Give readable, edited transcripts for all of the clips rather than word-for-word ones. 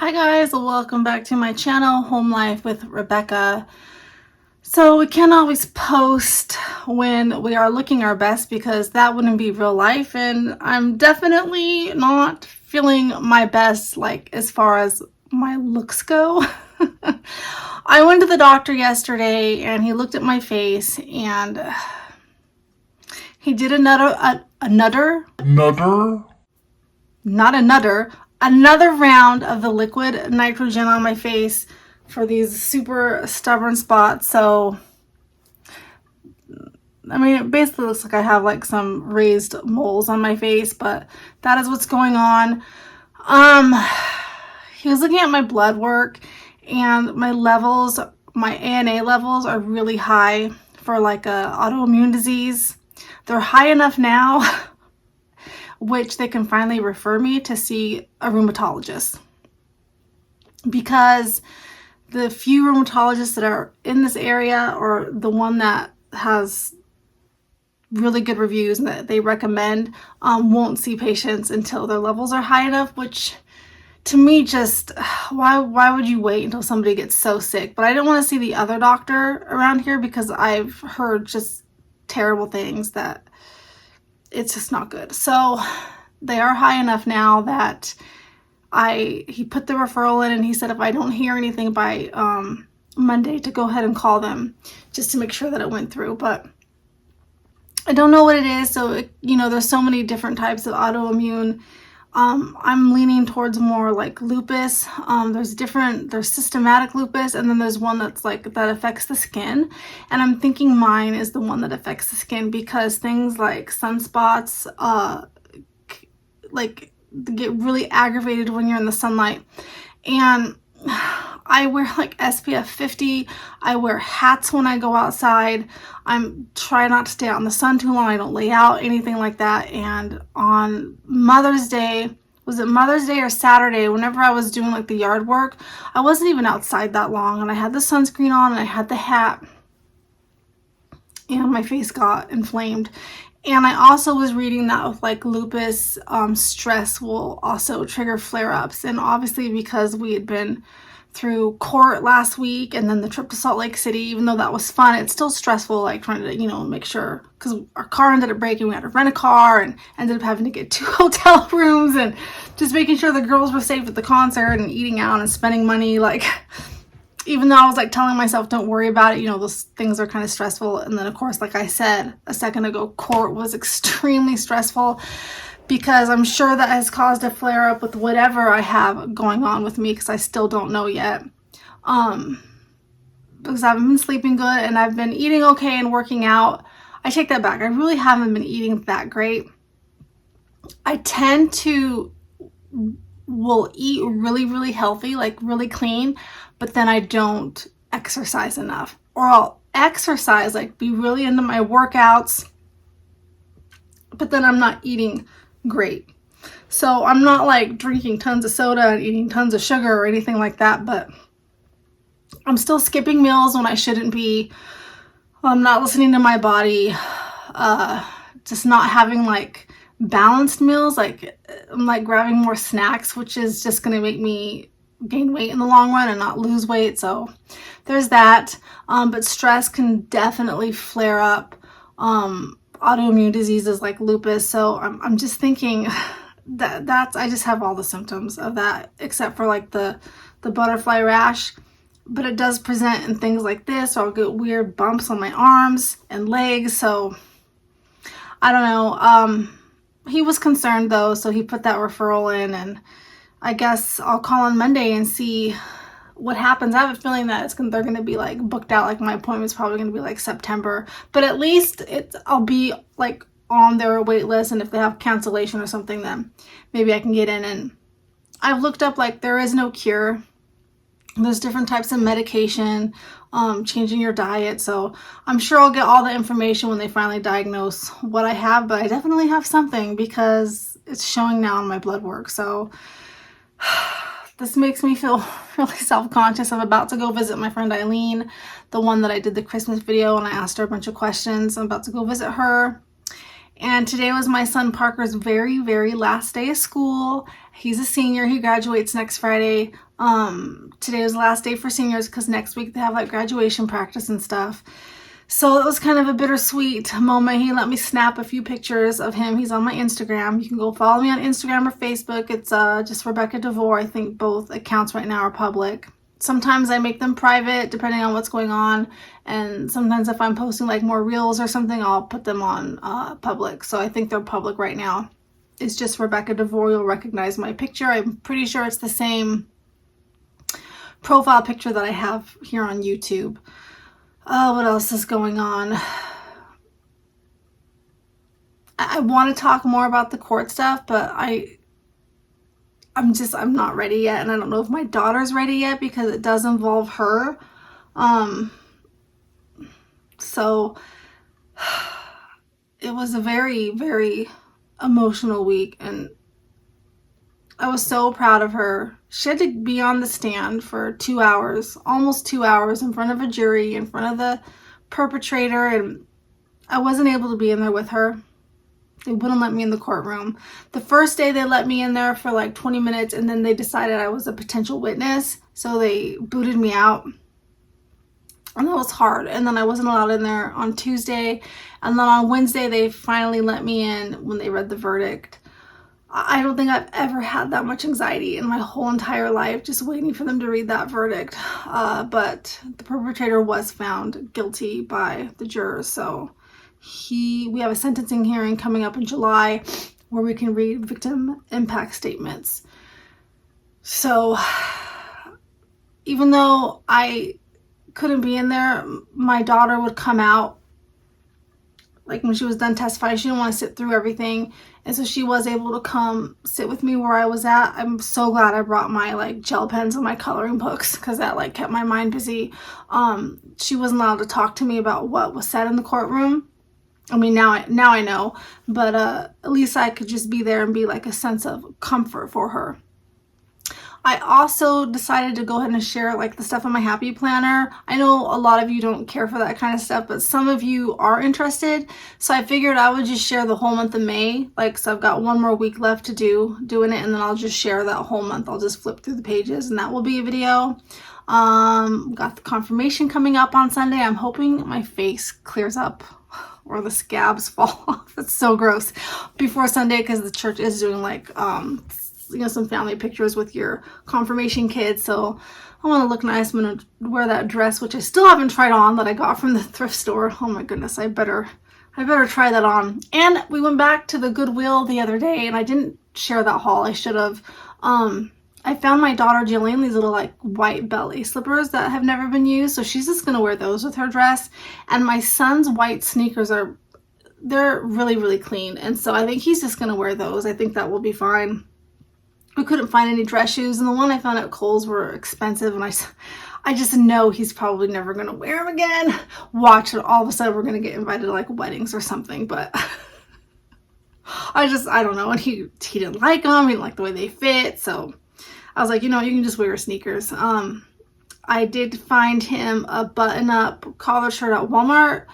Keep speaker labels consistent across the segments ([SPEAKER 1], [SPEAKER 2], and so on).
[SPEAKER 1] Hi guys, welcome back to my channel, Home Life with Rebecca. So we can't always post when we are looking our best because that wouldn't be real life, and I'm definitely not feeling my best like as far as my looks go. I went to the doctor yesterday and he looked at my face and he did another round of the liquid nitrogen on my face for these super stubborn spots. So I mean, it basically looks like I have like some raised moles on my face, but that is what's going on. He was looking at my blood work, and my levels, my ANA levels are really high for like a autoimmune disease. They're high enough now which they can finally refer me to see a rheumatologist, because the few rheumatologists that are in this area, or the one that has really good reviews and that they recommend, won't see patients until their levels are high enough, which to me just, why would you wait until somebody gets so sick? But I didn't want to see the other doctor around here because I've heard just terrible things that it's just not good. So they are high enough now that he put the referral in, and he said if I don't hear anything by Monday to go ahead and call them just to make sure that it went through. But I don't know what it is. So there's so many different types of autoimmune. I'm leaning towards more like lupus. There's systematic lupus, and then there's one that's like that affects the skin, and I'm thinking mine is the one that affects the skin because things like sunspots like get really aggravated when you're in the sunlight. And I wear like SPF 50. I wear hats when I go outside. I'm trying not to stay out in the sun too long. I don't lay out, anything like that. And on Mother's Day, was it Mother's Day or Saturday, whenever I was doing like the yard work, I wasn't even outside that long, and I had the sunscreen on and I had the hat, and my face got inflamed. And I also was reading that with like lupus, stress will also trigger flare-ups. And obviously because we had been through court last week and then the trip to Salt Lake City, even though that was fun, it's still stressful, like trying to, make sure, because our car ended up breaking, we had to rent a car and ended up having to get 2 hotel rooms, and just making sure the girls were safe at the concert and eating out and spending money. Like, even though I was like telling myself, don't worry about it, those things are kind of stressful. And then of course, like I said a second ago, court was extremely stressful, because I'm sure that has caused a flare up with whatever I have going on with me, because I still don't know yet. Because I haven't been sleeping good and I've been eating okay and working out. I take that back. I really haven't been eating that great. I tend to will eat really, really healthy, like really clean, but then I don't exercise enough. Or I'll exercise, like be really into my workouts, but then I'm not eating great. So I'm not like drinking tons of soda and eating tons of sugar or anything like that, but I'm still skipping meals when I shouldn't be. I'm not listening to my body, just not having like balanced meals. Like I'm like grabbing more snacks, which is just going to make me gain weight in the long run and not lose weight. So there's that. But stress can definitely flare up autoimmune diseases like lupus. So I'm just thinking that's I just have all the symptoms of that except for like the butterfly rash. But it does present in things like this, or I'll get weird bumps on my arms and legs. So I don't know. He was concerned though, so he put that referral in, and I guess I'll call on Monday and see what happens. I have a feeling that they're going to be like booked out. Like my appointment's probably going to be like September, but at least I'll be like on their wait list, and if they have cancellation or something, then maybe I can get in. And I've looked up, like, there is no cure. There's different types of medication, changing your diet. So I'm sure I'll get all the information when they finally diagnose what I have, but I definitely have something because it's showing now in my blood work. So this makes me feel really self-conscious. I'm about to go visit my friend Eileen, the one that I did the Christmas video and I asked her a bunch of questions. I'm about to go visit her. And today was my son Parker's very, very last day of school. He's a senior. He graduates next Friday. Today was the last day for seniors because next week they have like graduation practice and stuff. So it was kind of a bittersweet moment. He let me snap a few pictures of him. He's on my Instagram. You can go follow me on Instagram or Facebook. It's just Rebecca DeVore. I think both accounts right now are public. Sometimes I make them private depending on what's going on. And sometimes if I'm posting like more reels or something, I'll put them on public. So I think they're public right now. It's just Rebecca DeVore. You'll recognize my picture. I'm pretty sure it's the same profile picture that I have here on YouTube. What else is going on? I want to talk more about the court stuff, but I'm not ready yet, and I don't know if my daughter's ready yet because it does involve her. So it was a very, very emotional week, and I was so proud of her. She had to be on the stand for 2 hours, almost 2 hours, in front of a jury, in front of the perpetrator, and I wasn't able to be in there with her. They wouldn't let me in the courtroom. The first day they let me in there for like 20 minutes, and then they decided I was a potential witness, so they booted me out. And that was hard. And then I wasn't allowed in there on Tuesday, and then on Wednesday they finally let me in when they read the verdict. I don't think I've ever had that much anxiety in my whole entire life just waiting for them to read that verdict. But the perpetrator was found guilty by the jurors. So we have a sentencing hearing coming up in July where we can read victim impact statements. So even though I couldn't be in there, my daughter would come out. Like when she was done testifying, she didn't want to sit through everything. And so she was able to come sit with me where I was at. I'm so glad I brought my like gel pens and my coloring books because that like kept my mind busy. She wasn't allowed to talk to me about what was said in the courtroom. I mean, now I know, but at least I could just be there and be like a sense of comfort for her. I also decided to go ahead and share like the stuff on my happy planner. I know a lot of you don't care for that kind of stuff, but some of you are interested. So I figured I would just share the whole month of May. So I've got one more week left to doing it, and then I'll just share that whole month. I'll just flip through the pages and that will be a video. Got the confirmation coming up on Sunday. I'm hoping my face clears up or the scabs fall off. It's so gross before Sunday because the church is doing like some family pictures with your confirmation kids. So I want to look nice. I'm going to wear that dress, which I still haven't tried on, that I got from the thrift store. Oh my goodness, I better try that on. And we went back to the Goodwill the other day, and I didn't share that haul. I should have. I found my daughter Jillian these little like white ballet slippers that have never been used, so she's just going to wear those with her dress. And my son's white sneakers they're really, really clean, and so I think he's just going to wear those. I think that will be fine. We couldn't find any dress shoes, and the one I found at Kohl's were expensive, and I just know he's probably never going to wear them again. Watch it, all of a sudden we're going to get invited to like weddings or something, but I don't know. And he didn't like them. He didn't like the way they fit, so I was like, you can just wear your sneakers. I did find him a button-up collar shirt at Walmart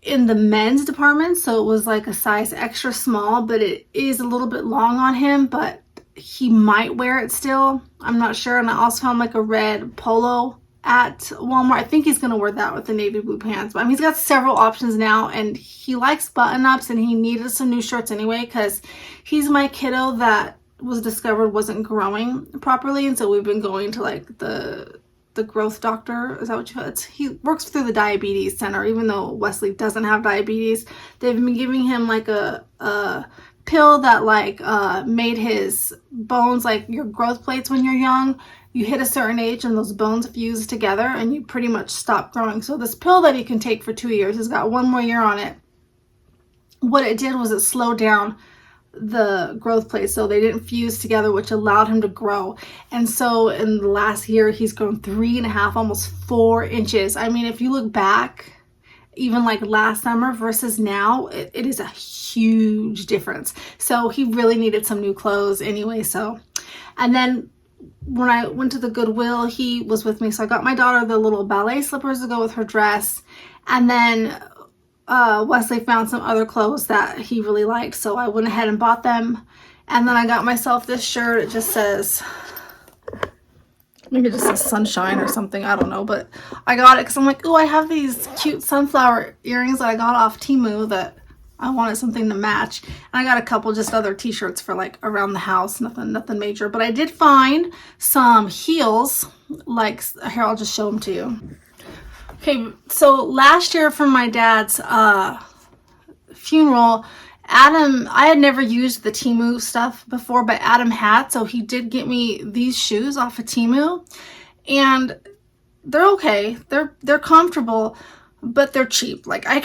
[SPEAKER 1] in the men's department, so it was like a size extra small, but it is a little bit long on him, but he might wear it still. I'm not sure. And I also found like a red polo at Walmart. I think he's going to wear that with the navy blue pants. But I mean, he's got several options now, and he likes button-ups, and he needed some new shirts anyway because he's my kiddo that was discovered wasn't growing properly, and so we've been going to like the growth doctor. Is that what you call it? He works through the diabetes center, even though Wesley doesn't have diabetes. They've been giving him like a pill that like made his bones, like your growth plates when you're young, you hit a certain age and those bones fuse together and you pretty much stop growing. So this pill that he can take for 2 years has got 1 more year on it. What it did was it slowed down the growth plates so they didn't fuse together, which allowed him to grow. And so in the last year he's grown 3.5, almost 4 inches. I mean, if you look back even like last summer versus now, it is a huge difference. So he really needed some new clothes anyway. So, and then when I went to the Goodwill, he was with me. So I got my daughter the little ballet slippers to go with her dress. And then Wesley found some other clothes that he really liked. So I went ahead and bought them. And then I got myself this shirt. It just says, maybe it just says sunshine or something, I don't know, but I got it because I'm like, oh, I have these cute sunflower earrings that I got off Temu that I wanted something to match. And I got a couple just other t-shirts for like around the house, nothing major. But I did find some heels, like, here, I'll just show them to you. Okay, so last year for my dad's funeral, I had never used the Temu stuff before, but Adam had, so he did get me these shoes off of Temu, and they're okay. They're comfortable, but they're cheap. Like, I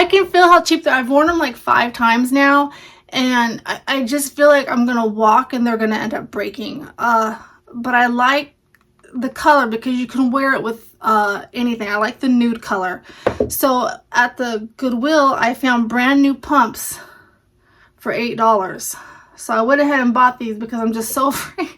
[SPEAKER 1] can feel how cheap they are. I've worn them like 5 times now, and I just feel like I'm gonna walk and they're gonna end up breaking. But I like the color because you can wear it with anything. I like the nude color. So at the Goodwill, I found brand new pumps for $8. So I went ahead and bought these because I'm just so afraid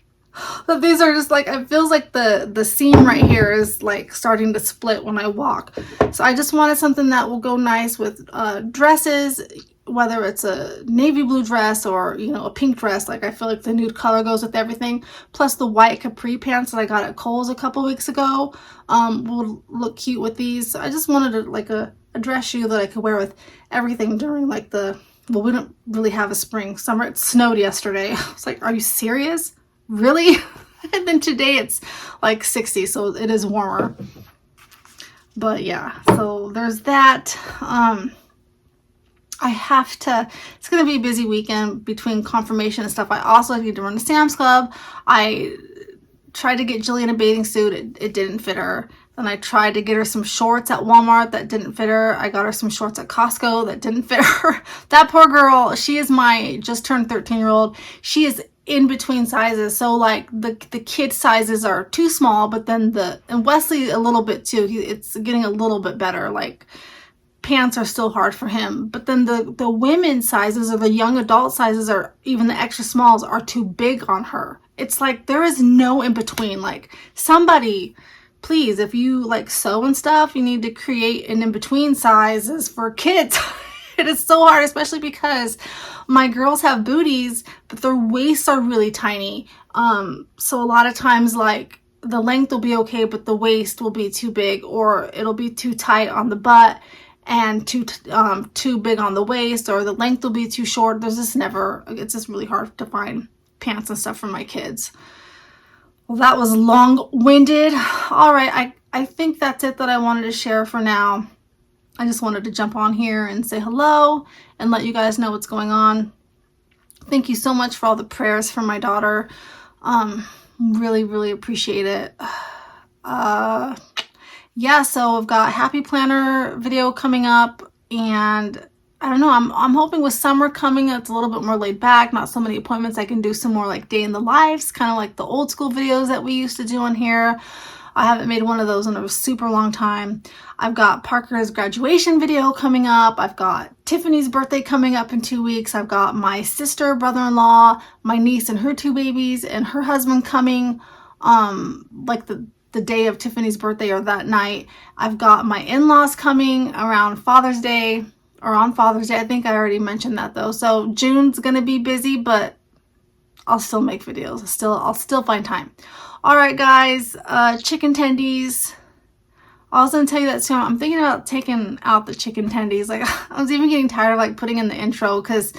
[SPEAKER 1] that these are just like, it feels like the seam right here is like starting to split when I walk. So I just wanted something that will go nice with dresses, whether it's a navy blue dress or, you know, a pink dress. Like, I feel like the nude color goes with everything. Plus the white capri pants that I got at Kohl's a couple weeks ago will look cute with these. I just wanted like a dress shoe that I could wear with everything during like well, we don't really have a spring, summer. It snowed yesterday. I was like, are you serious? Really? And then today it's like 60, so it is warmer. But yeah, so there's that. I have to, it's going to be a busy weekend between confirmation and stuff. I also need to run to Sam's Club. I tried to get Jillian a bathing suit. It didn't fit her. Then I tried to get her some shorts at Walmart that didn't fit her. I got her some shorts at Costco that didn't fit her. That poor girl, she is my just turned 13-year-old. She is in between sizes. So like the kid sizes are too small, but then and Wesley a little bit too. It's getting a little bit better. Like, pants are still hard for him, but then the women's sizes or the young adult sizes, or even the extra smalls, are too big on her. It's like there is no in between. Like, somebody, please, if you like sew and stuff, you need to create an in between sizes for kids. It is so hard, especially because my girls have booties, but their waists are really tiny. So a lot of times, like, the length will be okay, but the waist will be too big, or it'll be too tight on the butt and too big on the waist, or the length will be too short. There's just it's just really hard to find pants and stuff for my kids. Well, that was long-winded. All right, I think that's it that I wanted to share for now. I just wanted to jump on here and say hello and let you guys know what's going on. Thank you so much for all the prayers for my daughter. Really, really appreciate it. Yeah, so I've got Happy Planner video coming up, and I don't know, I'm hoping with summer coming, it's a little bit more laid back, not so many appointments. I can do some more like day in the lives, kind of like the old school videos that we used to do on here. I haven't made one of those in a super long time. I've got Parker's graduation video coming up. I've got Tiffany's birthday coming up in 2 weeks. I've got my sister, brother-in-law, my niece and her 2 babies, and her husband coming like the day of Tiffany's birthday or that night. I've got my in-laws coming around Father's Day, or on Father's Day. I think I already mentioned that though. So June's gonna be busy, but I'll still make videos. I'll still find time. All right, guys, chicken tendies. I was gonna tell you that soon. I'm thinking about taking out the chicken tendies. Like, I was even getting tired of like putting in the intro because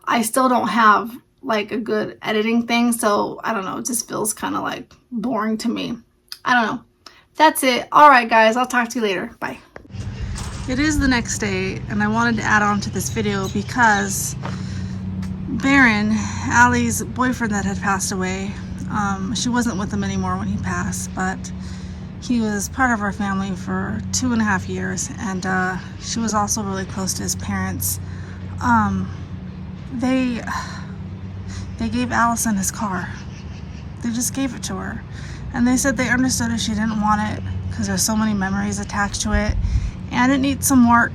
[SPEAKER 1] I still don't have like a good editing thing. So I don't know, it just feels kind of like boring to me. I don't know. That's it. All right, guys, I'll talk to you later. Bye. It is the next day, and I wanted to add on to this video because Baron, Allie's boyfriend that had passed away, she wasn't with him anymore when he passed, but he was part of our family for 2.5 years, and she was also really close to his parents. They gave Allison his car. They just gave it to her. And they said they understood if she didn't want it because there's so many memories attached to it. And it needs some work.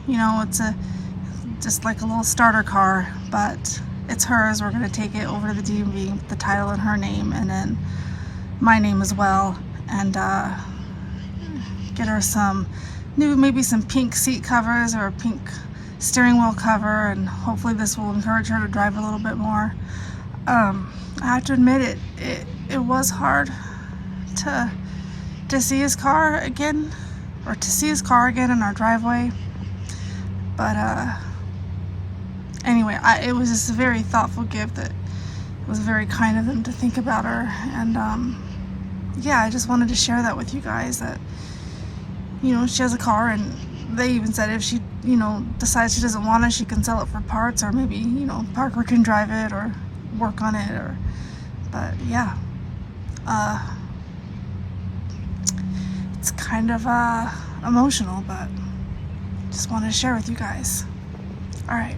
[SPEAKER 1] You know, it's just like a little starter car, but it's hers. We're going to take it over to the DMV with the title in her name and then my name as well. And get her some new, maybe some pink seat covers or a pink steering wheel cover, and hopefully this will encourage her to drive a little bit more. I have to admit it was hard to see his car again, or to see his car again in our driveway. But anyway, it was just a very thoughtful gift. That it was very kind of them to think about her, and yeah, I just wanted to share that with you guys, that, you know, she has a car, and they even said if she, you know, decides she doesn't want it, she can sell it for parts, or maybe, you know, Parker can drive it or work on it, or, but yeah, it's kind of emotional, but just wanted to share with you guys. All right.